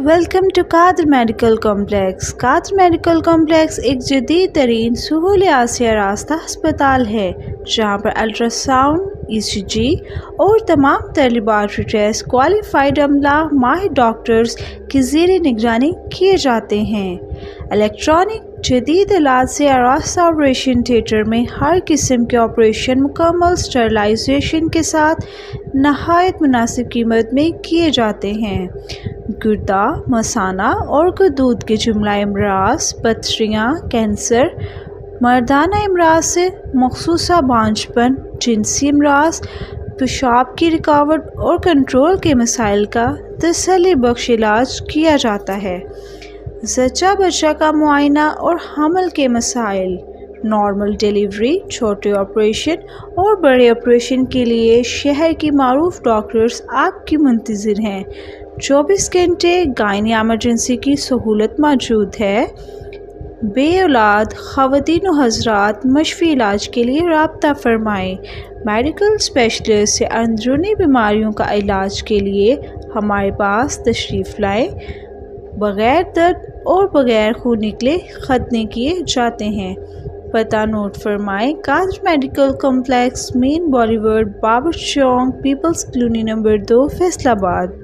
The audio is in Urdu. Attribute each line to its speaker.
Speaker 1: Welcome to Qadir medical complex. Qadir medical complex ایک جدید ترین سہولیات سے آراستہ ہسپتال ہے جہاں پر الٹرا ساؤنڈ، ECG اور تمام تر لیبارٹری ٹیسٹ کوالیفائڈ عملہ ماہر ڈاکٹرز کی زیر نگرانی کیے جاتے ہیں۔ الیکٹرانک جدید آلات سے آراستہ آپریشن تھیٹر میں ہر قسم کے آپریشن مکمل اسٹرلائزیشن کے ساتھ نہایت مناسب قیمت میں کیے جاتے ہیں۔ گردہ، مثانہ اور غدود کے جملہ امراض، پتھریاں، کینسر، مردانہ امراض سے مخصوصہ بانجھ پن، جنسی امراض، پیشاب کی رکاوٹ اور کنٹرول کے مسائل کا تسلی بخش علاج کیا جاتا ہے۔ زچہ بچہ کا معائنہ اور حمل کے مسائل، نارمل ڈیلیوری، چھوٹے آپریشن اور بڑے آپریشن کے لیے شہر کی معروف ڈاکٹرز آپ کی منتظر ہیں۔ 24 گھنٹے گائنی ایمرجنسی کی سہولت موجود ہے۔ بے اولاد خواتین و حضرات مشفی علاج کے لیے رابطہ فرمائیں۔ میڈیکل اسپیشلسٹ سے اندرونی بیماریوں کا علاج کے لیے ہمارے پاس تشریف لائیں۔ بغیر درد اور بغیر خون نکلے ختنے کیے جاتے ہیں۔ پتہ نوٹ فرمائیں: Qadir medical complex, main boulevard, Babar Chowk, peoples colony number 2، Faisal آباد۔